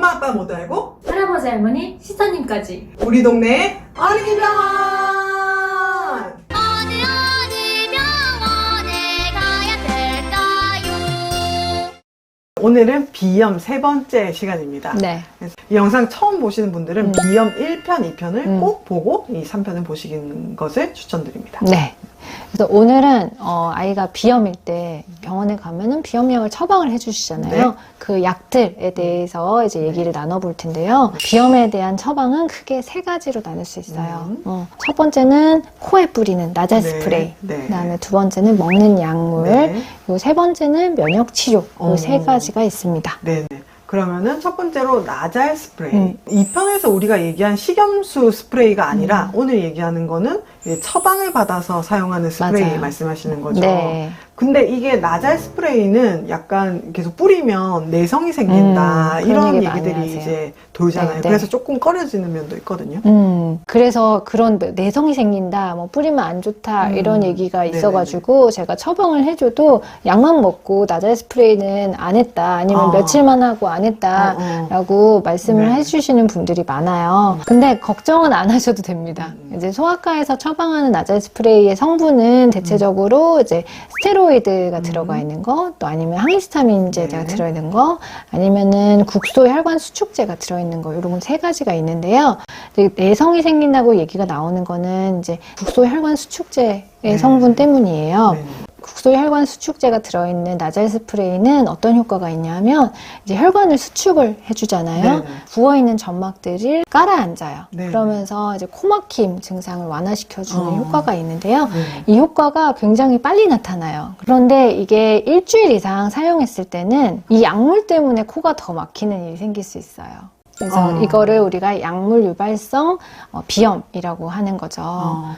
엄마 아빠 모두 알고 할아버지 할머니 시사님까지 우리 동네 어린이 병원. 어느 병원에 가야 될까요? 오늘은 비염 세 번째 시간입니다. 네. 그래서 이 영상 처음 보시는 분들은 비염 1편, 2편을 꼭 보고 이 3편을 보시는 것을 추천드립니다. 네. 그래서 오늘은 아이가 비염일 때 병원에 가면은 비염약을 처방을 해주시잖아요. 네. 그 약들에 대해서 이제 얘기를 나눠볼 텐데요. 비염에 대한 처방은 크게 세 가지로 나눌 수 있어요. 첫 번째는 코에 뿌리는 나잘 네. 스프레이. 네. 그다음에 두 번째는 먹는 약물. 네. 그리고 세 번째는 면역 치료. 이 세 가지가 있습니다. 네네. 그러면은 첫 번째로 나잘 스프레이. 이 편에서 우리가 얘기한 식염수 스프레이가 아니라 오늘 얘기하는 거는 처방을 받아서 사용하는 스프레이 맞아요. 말씀하시는 거죠. 네. 근데 이게 나잘 스프레이는 약간 계속 뿌리면 내성이 생긴다 그런 이런 얘기 많이 얘기들이 하세요. 이제 돌잖아요. 네, 네. 그래서 조금 꺼려지는 면도 있거든요. 그래서 그런 내성이 생긴다, 뭐 뿌리면 안 좋다, 이런 얘기가 있어가지고 제가 처방을 해줘도 약만 먹고 나잘 스프레이는 안 했다, 아니면 며칠만 하고 안 했다, 라고 말씀을 네. 해주시는 분들이 많아요. 근데 걱정은 안 하셔도 됩니다. 이제 소아과에서 처방하는 나잘 스프레이의 성분은 대체적으로 이제 스테로이드가 들어가 있는 거, 또 아니면 항히스타민제가 네. 들어있는 거, 아니면은 국소 혈관 수축제가 들어있는 거, 이런 세 가지가 있는데요. 내성이 생긴다고 얘기가 나오는 거는 이제 국소 혈관 수축제의 성분 때문이에요. 네. 국소 혈관 수축제가 들어있는 나잘 스프레이는 어떤 효과가 있냐면 이제 혈관을 수축을 해주잖아요. 네네. 부어있는 점막들을 깔아앉아요. 네네. 그러면서 이제 코막힘 증상을 완화시켜주는 효과가 있는데요. 네. 이 효과가 굉장히 빨리 나타나요. 그런데 이게 일주일 이상 사용했을 때는 이 약물 때문에 코가 더 막히는 일이 생길 수 있어요. 그래서 이거를 우리가 약물 유발성 비염이라고 하는 거죠.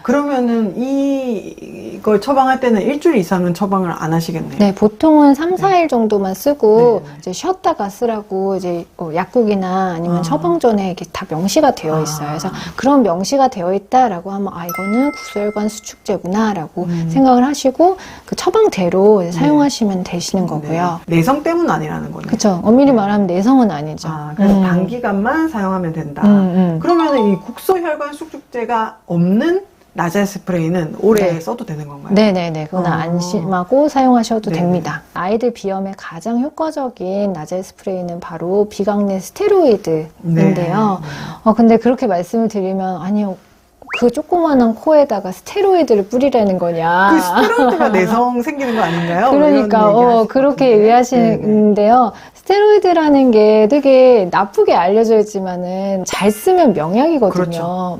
그러면은 이걸 처방할 때는 일주일 이상은 처방을 안 하시겠네요. 네, 보통은 3, 4일 정도만 쓰고 네. 이제 쉬었다가 쓰라고 이제 약국이나 아니면 처방 전에 이게 다 명시가 되어 있어요. 그래서 그런 명시가 되어 있다라고 하면 이거는 국소혈관 수축제구나라고 생각을 하시고 그 처방대로 이제 사용하시면 되시는 거고요. 네. 내성 때문 아니라는 거네요. 그렇죠. 엄밀히 말하면 내성은 아니죠. 그래서 단기간만 사용하면 된다. 그러면은 이 국소혈관 수축제가 없는 나잘 스프레이는 오래 네. 써도 되는 건가요? 네네네. 그건 안심하고 사용하셔도 네네. 됩니다. 아이들 비염에 가장 효과적인 나잘 스프레이는 바로 비강내 스테로이드인데요. 근데 그렇게 말씀을 드리면, 아니요. 그 조그마한 코에다가 스테로이드를 뿌리라는 거냐. 그 스테로이드가 내성 생기는 거 아닌가요? 그러니까, 그렇게 얘기하시는데요. 스테로이드라는 게 되게 나쁘게 알려져 있지만은 잘 쓰면 명약이거든요. 그렇죠.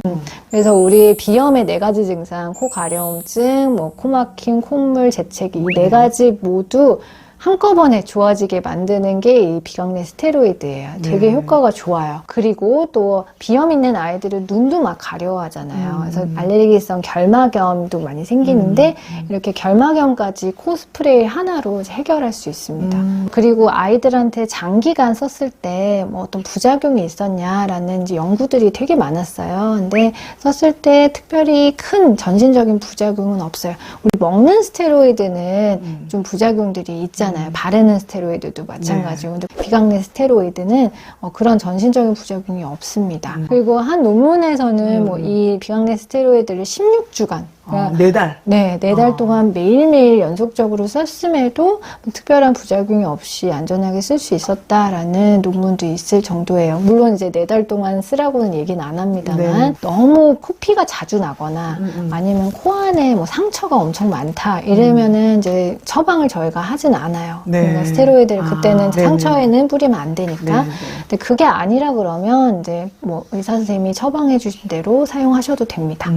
그래서 우리 비염의 4가지 증상, 코 가려움증, 뭐 코막힘, 콧물, 재채기 이 4가지 모두 한꺼번에 좋아지게 만드는 게 이 비강내 스테로이드예요. 되게 효과가 좋아요. 그리고 또 비염 있는 아이들은 눈도 막 가려워하잖아요. 그래서 알레르기성 결막염도 많이 생기는데 이렇게 결막염까지 코 스프레이 하나로 해결할 수 있습니다. 그리고 아이들한테 장기간 썼을 때 뭐 어떤 부작용이 있었냐라는 이제 연구들이 되게 많았어요. 근데 썼을 때 특별히 큰 전신적인 부작용은 없어요. 우리 먹는 스테로이드는 좀 부작용들이 있잖아요. 바르는 스테로이드도 마찬가지고. 근데 비강내 스테로이드는 그런 전신적인 부작용이 없습니다. 그리고 한 논문에서는 뭐 이 비강내 스테로이드를 16주간 4달. 네, 4달 동안 매일매일 연속적으로 썼음에도 뭐 특별한 부작용이 없이 안전하게 쓸 수 있었다라는 논문도 있을 정도예요. 물론 이제 4달 동안 쓰라고는 얘기는 안 합니다만, 너무 코피가 자주 나거나 아니면 코 안에 뭐 상처가 엄청 많다 이러면은 이제 처방을 저희가 하진 않아요. 네. 그러니까 스테로이드를 그때는 네네. 상처에는 뿌리면 안 되니까. 네네. 근데 그게 아니라 그러면 이제 뭐 의사 선생님이 처방해 주신 대로 사용하셔도 됩니다.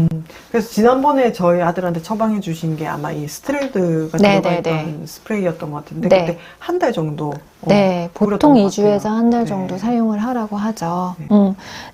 그래서 지난번에 저희 아들한테 처방해 주신 게 아마 이 스테로이드가 네네네. 들어가 있던 스프레이였던 것 같은데 네. 그때 한 달 정도 네, 뿌렸던 보통 것 2주에서 같아요. 한 달 네. 정도 사용을 하라고 하죠.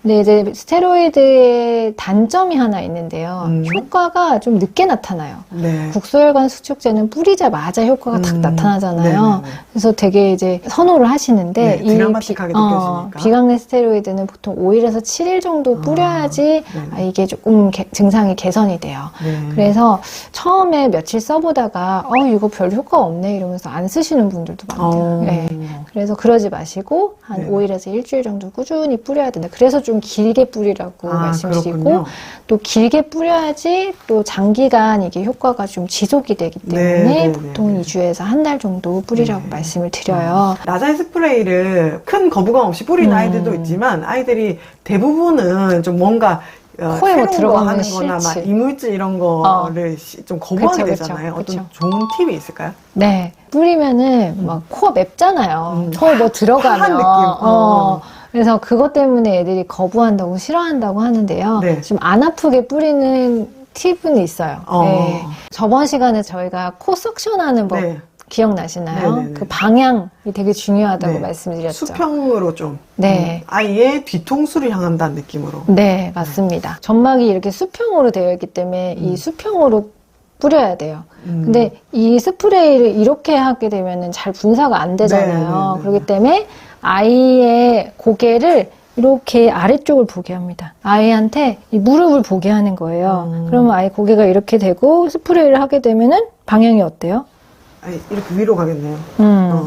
근데 이제 스테로이드의 단점이 하나 있는데요. 효과가 좀 늦게 나타나요. 네. 국소혈관 수축제는 뿌리자마자 효과가 탁 나타나잖아요. 네네네. 그래서 되게 이제 선호를 하시는데 네, 드라마틱하게 느껴지니까. 비강내 스테로이드는 보통 5일에서 7일 정도 뿌려야지 이게 조금 증상이 개선이 돼요. 네. 그래서 처음에 며칠 써보다가 이거 별 효과 없네 이러면서 안 쓰시는 분들도 많대요. 네. 그래서 그러지 마시고 한 네. 5일에서 일주일 정도 꾸준히 뿌려야 된다. 그래서 좀 길게 뿌리라고 말씀드리고 그렇군요. 또 길게 뿌려야지 또 장기간 이게 효과가 좀 지속이 되기 때문에 네, 네, 보통 네. 2주에서 한 달 정도 뿌리라고 네. 말씀을 드려요. 나잘 스프레이를 큰 거부감 없이 뿌리는 아이들도 있지만 아이들이 대부분은 좀 뭔가 코에 뭐 새로운 거 들어가면 하는 거나 막 싫지. 이물질 이런 거를 좀 거부하게 그쵸, 그쵸, 되잖아요. 그쵸. 어떤 좋은 팁이 있을까요? 네. 뿌리면은 막 코가 맵잖아요. 코에 뭐 파란 들어가면. 느낌. 그래서 그것 때문에 애들이 거부한다고 싫어한다고 하는데요. 네. 좀 안 아프게 뿌리는 팁은 있어요. 네. 저번 시간에 저희가 코 석션하는 법 네. 기억나시나요? 네네네. 그 방향이 되게 중요하다고 네. 말씀드렸죠. 수평으로 좀 네. 아이의 뒤통수를 향한다는 느낌으로. 네, 맞습니다. 점막이 이렇게 수평으로 되어 있기 때문에 이 수평으로 뿌려야 돼요. 근데 이 스프레이를 이렇게 하게 되면은 잘 분사가 안 되잖아요. 네. 그렇기 때문에 아이의 고개를 이렇게 아래쪽을 보게 합니다. 아이한테 이 무릎을 보게 하는 거예요. 그러면 아이 고개가 이렇게 되고 스프레이를 하게 되면은 방향이 어때요? 아니, 이렇게 위로 가겠네요.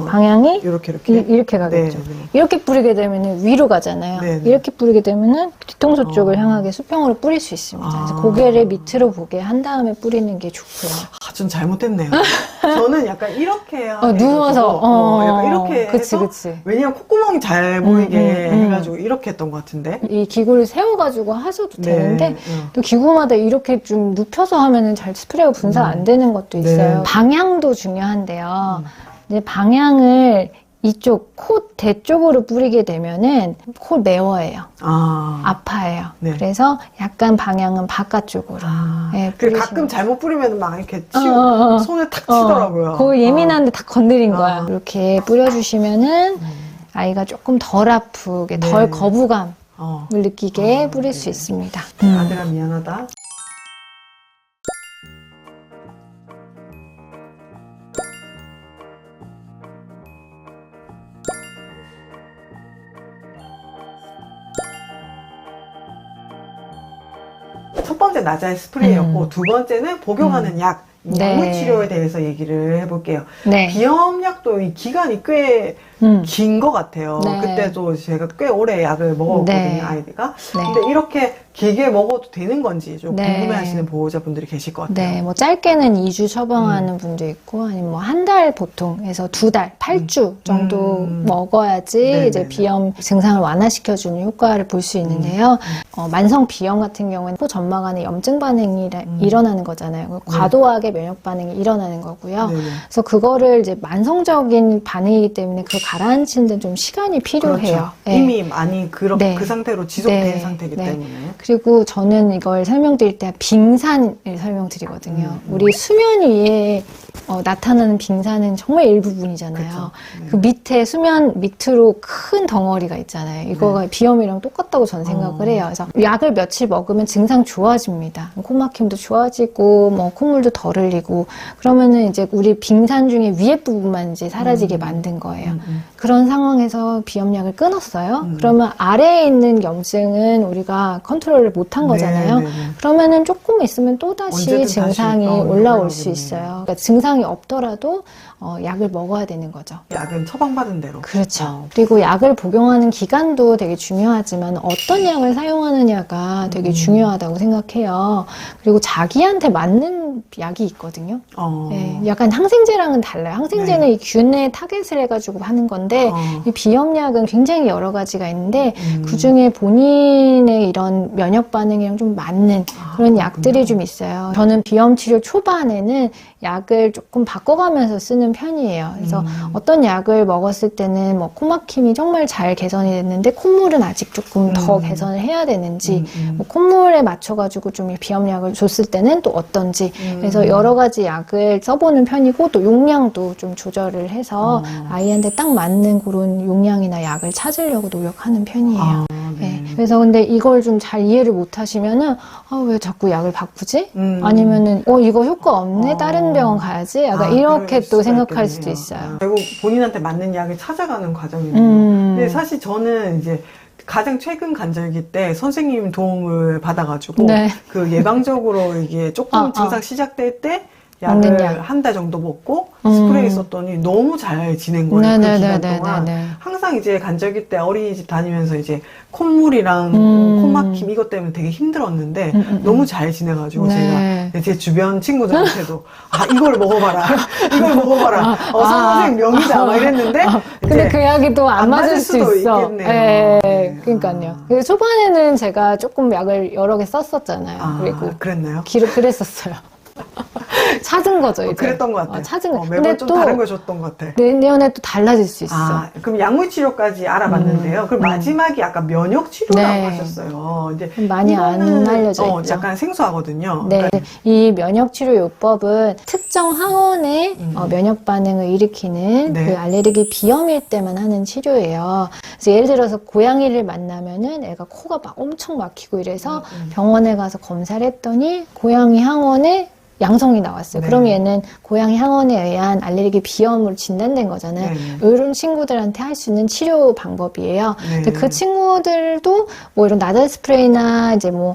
방향이 이렇게 이렇게 가겠죠. 네, 네. 이렇게 뿌리게 되면 위로 가잖아요. 네, 네. 이렇게 뿌리게 되면은 뒤통수 쪽을 향하게 수평으로 뿌릴 수 있습니다. 그래서 고개를 밑으로 보게 한 다음에 뿌리는 게 좋고요. 전 잘못했네요. 저는 약간 이렇게 누워서 약간 이렇게 그치, 해서 그치. 왜냐면 콧구멍이 잘 보이게 해가지고 이렇게 했던 것 같은데. 이 기구를 세워가지고 하셔도 네, 되는데 또 기구마다 이렇게 좀 눕혀서 하면은 잘 스프레이가 분사 안 되는 것도 있어요. 네. 방향도 중요한데요. 이제 방향을 이쪽 코 대 쪽으로 뿌리게 되면은 코 매워해요. 아파해요. 네. 그래서 약간 방향은 바깥쪽으로. 네, 그 뿌리시면 가끔 잘못 뿌리면 막 이렇게 손을 탁 어, 치더라고요. 그거 예민한데 다 건드린 거야. 이렇게 뿌려주시면은 아이가 조금 덜 아프게, 덜 거부감을 느끼게 뿌릴 수 있습니다. 아들아 미안하다. 첫 번째 나잘 스프레이였고 두 번째는 복용하는 약, 네. 약물 치료에 대해서 얘기를 해볼게요. 네. 비염약도 이 기간이 꽤 긴 것 같아요. 네. 그때도 제가 꽤 오래 약을 먹었거든요, 네. 아이가. 네. 근데 이렇게 길게 먹어도 되는 건지 좀 네. 궁금해하시는 보호자분들이 계실 것 같아요. 네, 뭐 짧게는 2주 처방하는 분도 있고 아니면 뭐 한 달 보통 해서 2달, 8주 정도 먹어야지 네네네. 이제 비염 증상을 완화시켜주는 효과를 볼 수 있는데요. 만성 비염 같은 경우에는 코 점막 안에 염증 반응이 일어나는 거잖아요. 과도하게 면역 반응이 일어나는 거고요. 네네. 그래서 그거를 이제 만성적인 반응이기 때문에 그걸 가라앉히는 데는 좀 시간이 필요해요. 그렇죠. 네. 이미 많이 그 네. 상태로 지속된 네. 상태이기 네. 때문에. 그리고 저는 이걸 설명드릴 때 빙산을 설명드리거든요. 우리 수면 위에 나타나는 빙산은 정말 일부분이잖아요. 그 밑에 수면 밑으로 큰 덩어리가 있잖아요. 이거가 비염이랑 똑같다고 저는 생각을 해요. 그래서 약을 며칠 먹으면 증상 좋아집니다. 코막힘도 좋아지고 뭐 콧물도 덜 흘리고 그러면은 이제 우리 빙산 중에 위에 부분만 이제 사라지게 만든 거예요. 그런 상황에서 비염약을 끊었어요. 그러면 아래에 있는 염증은 우리가 컨트롤을 못한 거잖아요. 네, 네, 네. 그러면은 조금 있으면 또다시 언제든 증상이 다시, 올라올 올라오겠네요. 수 있어요. 그러니까 증상이 없더라도 약을 먹어야 되는 거죠. 약은 처방받은 대로. 그렇죠. 그리고 약을 복용하는 기간도 되게 중요하지만 어떤 약을 사용하느냐가 되게 중요하다고 생각해요. 그리고 자기한테 맞는 약이 있거든요. 네, 약간 항생제랑은 달라요. 항생제는 이 균에 타겟을 해가지고 하는 건데 이 비염약은 굉장히 여러 가지가 있는데 그중에 본인의 이런 면역 반응이랑 좀 맞는 그런 약들이 좀 있어요. 저는 비염 치료 초반에는 약을 조금 바꿔가면서 쓰는 편이에요. 그래서 어떤 약을 먹었을 때는 뭐 코막힘이 정말 잘 개선이 됐는데 콧물은 아직 조금 더 개선을 해야 되는지 뭐 콧물에 맞춰가지고 좀 비염약을 줬을 때는 또 어떤지 그래서 여러 가지 약을 써보는 편이고 또 용량도 좀 조절을 해서 아이한테 딱 맞는 그런 용량이나 약을 찾으려고 노력하는 편이에요. 네. 그래서 근데 이걸 좀 잘 이해를 못 하시면은 왜 자꾸 약을 바꾸지? 아니면은 이거 효과 없네? 다른 병원 가야지? 약간 이렇게 그럴 또 수가 생각할 있겠네요. 수도 있어요. 결국 본인한테 맞는 약을 찾아가는 과정이네요. 근데 사실 저는 이제 가장 최근 간절기 때 선생님 도움을 받아가지고 네. 그 예방적으로 이게 조금 증상 시작될 때 먹는 약을 약. 한 달 정도 먹고 스프레이 썼더니 너무 잘 지낸 거예요. 그 기간 동안. 네네네네네. 항상 이제 간절기 때 어린이집 다니면서 이제 콧물이랑 코막힘 이것 때문에 되게 힘들었는데 너무 잘 지내가지고 네. 제가 제 주변 친구들한테도 이걸 먹어봐라. 이걸 먹어봐라. 선생님 명이다. 막 이랬는데 근데 이제 그 약이 또 안 맞을 수 수도 있어. 있겠네요. 예, 네. 그러니까요. 그래서 초반에는 제가 조금 약을 여러 개 썼었잖아요. 그리고 그랬나요? 그랬었어요. 찾은 거죠, 이제. 그랬던 것 같아. 찾은 거. 매번 근데 좀 또 다른 걸 줬던 것 같아. 내년에 또 달라질 수 있어. 그럼 약물 치료까지 알아봤는데요. 그럼 마지막이 아까 면역 치료라고 네. 하셨어요. 이제 많이 안 이거는, 알려져 있죠. 약간 생소하거든요. 네, 그러니까 이 면역치료요법은 특정 항원의 면역 반응을 일으키는 네. 그 알레르기 비염일 때만 하는 치료예요. 그래서 예를 들어서 고양이를 만나면은 애가 코가 막 엄청 막히고 이래서 병원에 가서 검사를 했더니 고양이 항원에 양성이 나왔어요. 네. 그럼 얘는 고양이 항원에 의한 알레르기 비염으로 진단된 거잖아요. 네. 이런 친구들한테 할 수 있는 치료 방법이에요. 네. 근데 그 친구들도 뭐 이런 나달 스프레이나 이제 뭐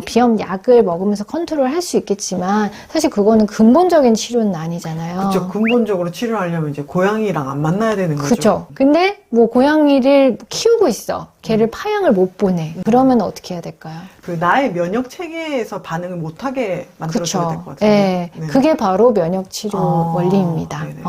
비염 약을 먹으면서 컨트롤 할 수 있겠지만 사실 그거는 근본적인 치료는 아니잖아요. 그렇죠. 근본적으로 치료하려면 이제 고양이랑 안 만나야 되는 거죠. 그렇죠. 근데 뭐 고양이를 키우고 있어. 걔를 파양을 못 보내. 그러면 어떻게 해야 될까요? 그 나의 면역 체계에서 반응을 못하게 만들어줘야 될 것 같아요. 네, 그게 바로 면역 치료 원리입니다. 네네.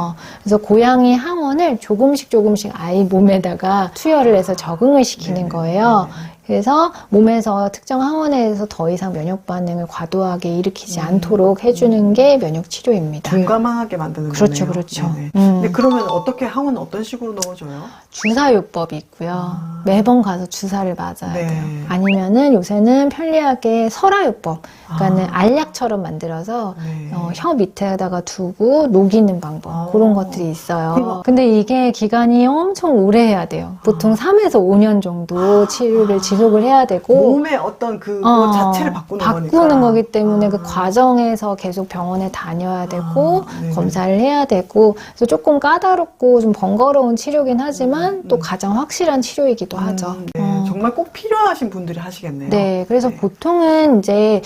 그래서 고양이 항원을 조금씩 아이 몸에다가 투여를 해서 적응을 시키는 네네. 거예요. 네네. 그래서 몸에서 특정 항원에 대해서 더 이상 면역 반응을 과도하게 일으키지 않도록 해주는 게 면역 치료입니다. 둔감하게 만드는 그렇죠, 거네요. 그렇죠. 네네. 근데 그러면 어떻게 항원 어떤 식으로 넣어줘요? 주사요법이 있고요. 매번 가서 주사를 맞아야 네. 돼요. 아니면은 요새는 편리하게 설화요법, 그러니까는 알약처럼 만들어서 네. 혀 밑에다가 두고 녹이는 방법, 그런 것들이 있어요. 그럼- 근데 이게 기간이 엄청 오래 해야 돼요. 보통 3에서 5년 정도 치료를 지속을 해야 되고 몸의 어떤 그거 자체를 바꾸는 거니까. 거기 때문에 그 과정에서 계속 병원에 다녀야 되고 네. 검사를 해야 되고 그래서 조금 까다롭고 좀 번거로운 치료긴 하지만 또 가장 확실한 치료이기도 하죠. 네. 정말 꼭 필요하신 분들이 하시겠네요. 네, 그래서 네. 보통은 이제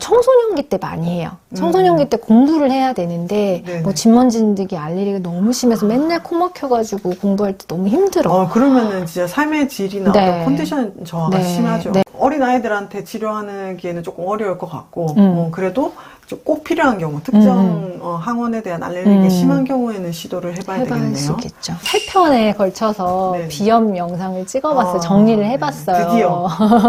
청소년기 때 많이 해요. 청소년기 때 공부를 해야 되는데 네네. 뭐 진먼지նդ기 알레르기가 너무 심해서 맨날 코 막혀가지고 공부할 때 너무 힘들어. 그러면은 진짜 삶의 질이나 네. 어떤 컨디션 저하가 네. 심하죠. 네. 어린 아이들한테 치료하기에는 조금 어려울 것 같고, 음. 그래도 좀 꼭 필요한 경우, 특정 항원에 대한 알레르기가 심한 경우에는 시도를 해봐야 해볼 수 되겠네요. 있겠죠. 3편에 걸쳐서 네. 비염 영상을 찍어봤어요. 정리를 해봤어요. 드디어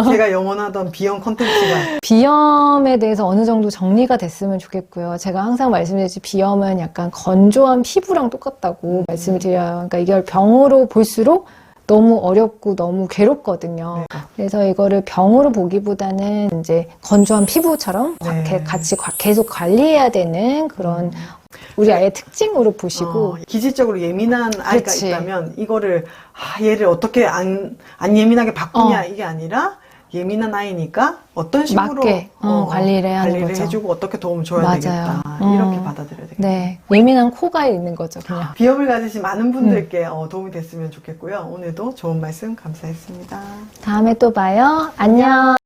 제가 영원하던 비염 컨텐츠가 비염에 대해서 어느 정도 정리가 됐으면 좋겠고요. 제가 항상 말씀드렸지 비염은 약간 건조한 피부랑 똑같다고 말씀을 드려요. 그러니까 이걸 병으로 볼수록 너무 어렵고 너무 괴롭거든요. 네. 그래서 이거를 병으로 보기보다는 이제 건조한 피부처럼 네. 같이 계속 관리해야 되는 그런 우리 아이의 특징으로 보시고 기질적으로 예민한 아이가 그치. 있다면 이거를 얘를 어떻게 안 예민하게 바꾸냐 이게 아니라 예민한 아이니까 어떤 식으로 맞게 관리를 해야 하는 거죠. 해주고 어떻게 도움을 줘야 맞아요. 되겠다 이렇게 받아들여야 되겠다. 네, 예민한 코가 있는 거죠, 그냥. 비염을 가지신 많은 분들께 도움이 됐으면 좋겠고요. 오늘도 좋은 말씀 감사했습니다. 다음에 또 봐요. 안녕.